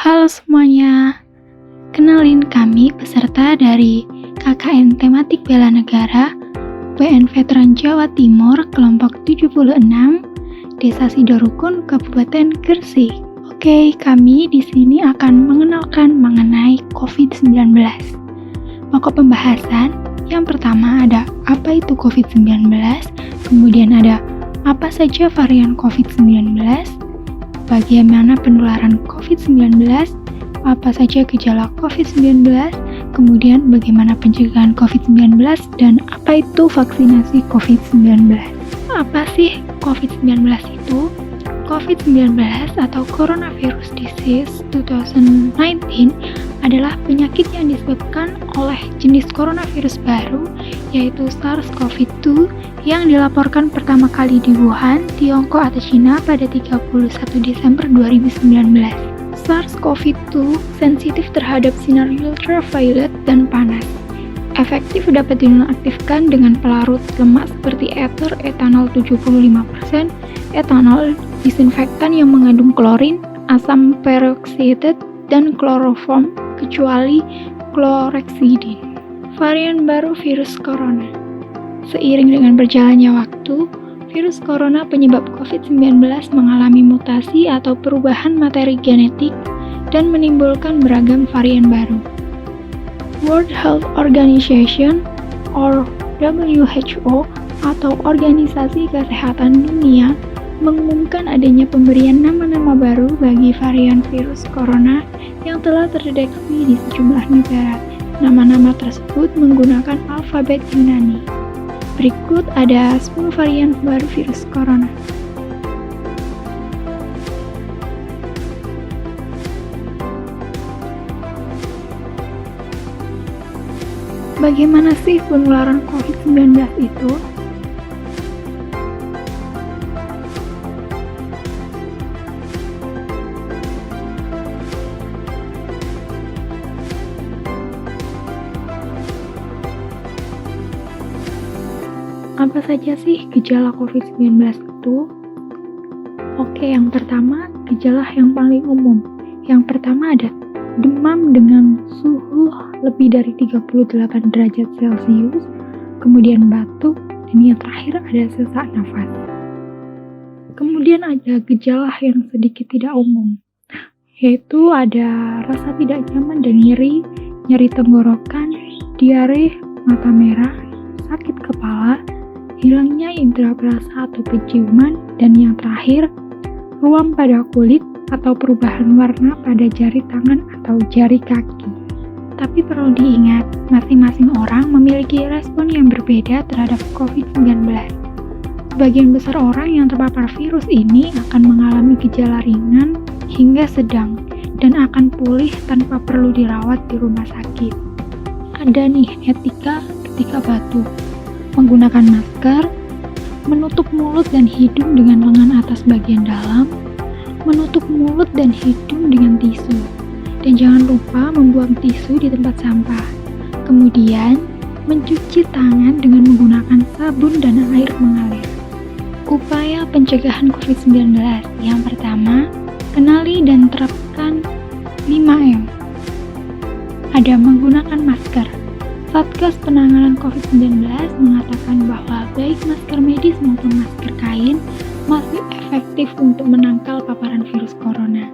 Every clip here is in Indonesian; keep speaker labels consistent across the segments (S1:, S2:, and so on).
S1: Halo semuanya, kenalin kami peserta dari KKN Tematik Bela Negara UN Veteran Jawa Timur kelompok 76 Desa Sidorukun, Kabupaten Gresik. Oke, kami di sini akan mengenalkan mengenai COVID-19. Pokok pembahasan yang pertama ada apa itu COVID-19, kemudian ada apa saja varian COVID-19, bagaimana penularan COVID-19, apa saja gejala COVID-19, kemudian bagaimana pencegahan COVID-19, dan apa itu vaksinasi COVID-19. Apa sih COVID-19 itu? COVID-19 atau Coronavirus Disease 2019 adalah penyakit yang disebabkan oleh jenis coronavirus baru, yaitu SARS-CoV-2 yang dilaporkan pertama kali di Wuhan, Tiongkok atau Cina pada 31 Desember 2019. SARS-CoV-2 sensitif terhadap sinar ultraviolet dan panas. Efektif dapat dinonaktifkan dengan pelarut lemak seperti ether, etanol 75%, etanol, disinfektan yang mengandung klorin, asam peroksida, dan kloroform, kecuali chlorhexidine. Varian baru virus corona. Seiring dengan berjalannya waktu, virus corona penyebab COVID-19 mengalami mutasi atau perubahan materi genetik dan menimbulkan beragam varian baru. World Health Organization or WHO atau Organisasi Kesehatan Dunia mengumumkan adanya pemberian nama-nama baru bagi varian virus corona yang telah terdeteksi di sejumlah negara. Nama-nama tersebut menggunakan alfabet Yunani. Berikut ada 10 varian baru virus corona. Bagaimana sih penularan COVID-19 itu? Apa saja sih gejala COVID-19 itu? Oke, yang pertama, gejala yang paling umum. Yang pertama ada demam dengan suhu lebih dari 38 derajat Celcius, kemudian batuk, dan yang terakhir ada sesak nafas. Kemudian ada gejala yang sedikit tidak umum, yaitu ada rasa tidak nyaman dan nyeri tenggorokan, diare, mata merah, sakit kepala, hilangnya indera perasa atau penciuman, dan yang terakhir, ruam pada kulit atau perubahan warna pada jari tangan atau jari kaki. Tapi perlu diingat, masing-masing orang memiliki respon yang berbeda terhadap COVID-19. Sebagian besar orang yang terpapar virus ini akan mengalami gejala ringan hingga sedang dan akan pulih tanpa perlu dirawat di rumah sakit. Ada nih etika ketika batuk. Menggunakan masker, menutup mulut dan hidung dengan lengan atas bagian dalam, menutup mulut dan hidung dengan tisu, dan jangan lupa membuang tisu di tempat sampah. Kemudian, mencuci tangan dengan menggunakan sabun dan air mengalir. Upaya pencegahan COVID-19. Yang pertama, kenali dan terapkan 5M. Ada menggunakan masker. Satgas Penanganan COVID-19 mengatakan bahwa baik masker medis maupun masker kain masih efektif untuk menangkal paparan virus corona.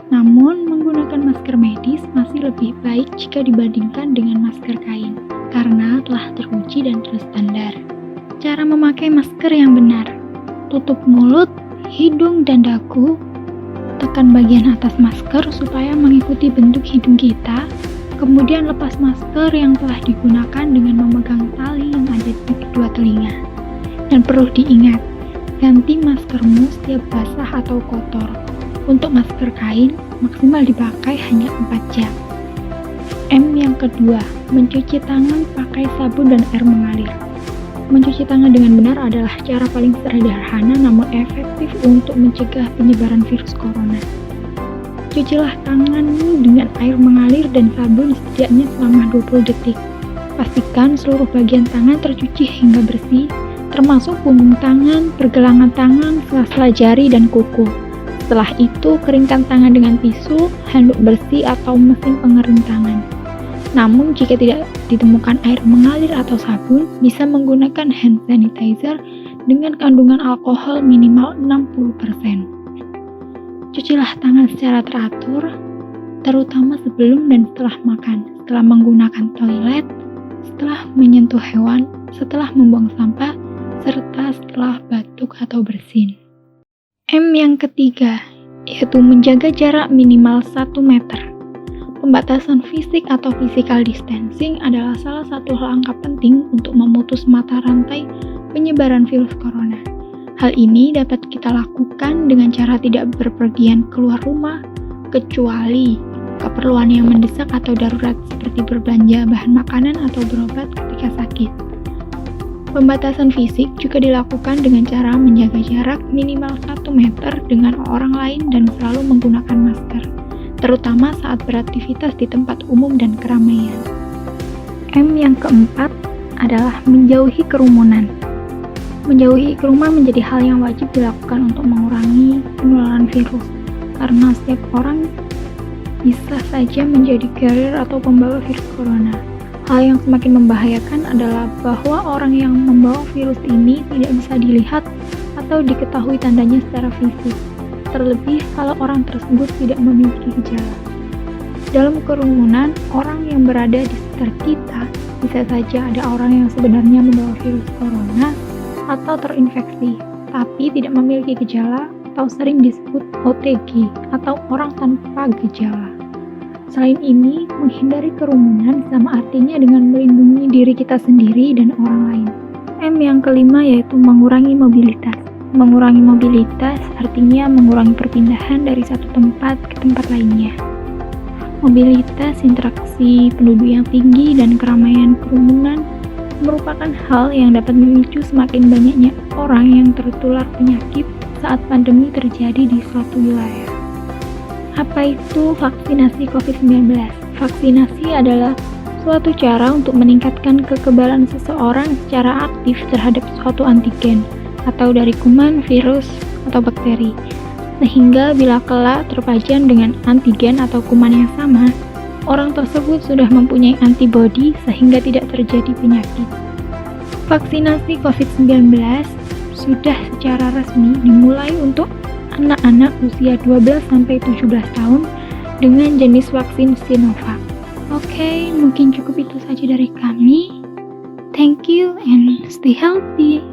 S1: Namun, menggunakan masker medis masih lebih baik jika dibandingkan dengan masker kain, karena telah teruji dan terstandar. Cara memakai masker yang benar. Tutup mulut, hidung, dan dagu. Tekan bagian atas masker supaya mengikuti bentuk hidung kita. Kemudian lepas masker yang telah digunakan dengan memegang tali yang ada di kedua telinga. Dan perlu diingat, ganti maskermu setiap basah atau kotor. Untuk masker kain, maksimal dipakai hanya 4 jam. M yang kedua, mencuci tangan pakai sabun dan air mengalir. Mencuci tangan dengan benar adalah cara paling sederhana namun efektif untuk mencegah penyebaran virus corona. Cucilah tanganmu dengan air mengalir dan sabun setidaknya selama 20 detik. Pastikan seluruh bagian tangan tercuci hingga bersih, termasuk punggung tangan, pergelangan tangan, sela-sela jari, dan kuku. Setelah itu, keringkan tangan dengan tisu, handuk bersih, atau mesin pengering tangan. Namun, jika tidak ditemukan air mengalir atau sabun, bisa menggunakan hand sanitizer dengan kandungan alkohol minimal 60%. Cucilah tangan secara teratur, terutama sebelum dan setelah makan, setelah menggunakan toilet, setelah menyentuh hewan, setelah membuang sampah, serta setelah batuk atau bersin. M yang ketiga, yaitu menjaga jarak minimal 1 meter. Pembatasan fisik atau physical distancing adalah salah satu langkah penting untuk memutus mata rantai penyebaran virus corona. Hal ini dapat kita lakukan dengan cara tidak berpergian keluar rumah, kecuali keperluan yang mendesak atau darurat seperti berbelanja bahan makanan atau berobat ketika sakit. Pembatasan fisik juga dilakukan dengan cara menjaga jarak minimal 1 meter dengan orang lain dan selalu menggunakan masker, terutama saat beraktivitas di tempat umum dan keramaian. M yang keempat adalah menjauhi kerumunan. Menjauhi kerumunan menjadi hal yang wajib dilakukan untuk mengurangi penularan virus, karena setiap orang bisa saja menjadi carrier atau pembawa virus corona. Hal yang semakin membahayakan adalah bahwa orang yang membawa virus ini tidak bisa dilihat atau diketahui tandanya secara fisik, terlebih kalau orang tersebut tidak memiliki gejala. Dalam kerumunan, orang yang berada di sekitar kita bisa saja ada orang yang sebenarnya membawa virus corona atau terinfeksi, tapi tidak memiliki gejala atau sering disebut OTG atau orang tanpa gejala. Selain ini, menghindari kerumunan sama artinya dengan melindungi diri kita sendiri dan orang lain. M yang kelima yaitu mengurangi mobilitas. Mengurangi mobilitas artinya mengurangi perpindahan dari satu tempat ke tempat lainnya. Mobilitas, interaksi penduduk yang tinggi, dan keramaian kerumunan merupakan hal yang dapat memicu semakin banyaknya orang yang tertular penyakit saat pandemi terjadi di suatu wilayah. Apa itu vaksinasi COVID-19? Vaksinasi adalah suatu cara untuk meningkatkan kekebalan seseorang secara aktif terhadap suatu antigen atau dari kuman, virus, atau bakteri. Sehingga bila kelak terpajan dengan antigen atau kuman yang sama, orang tersebut sudah mempunyai antibodi sehingga tidak terjadi penyakit. Vaksinasi COVID-19 sudah secara resmi dimulai untuk anak-anak usia 12-17 tahun dengan jenis vaksin Sinovac. Oke, mungkin cukup itu saja dari kami. Thank you and stay healthy.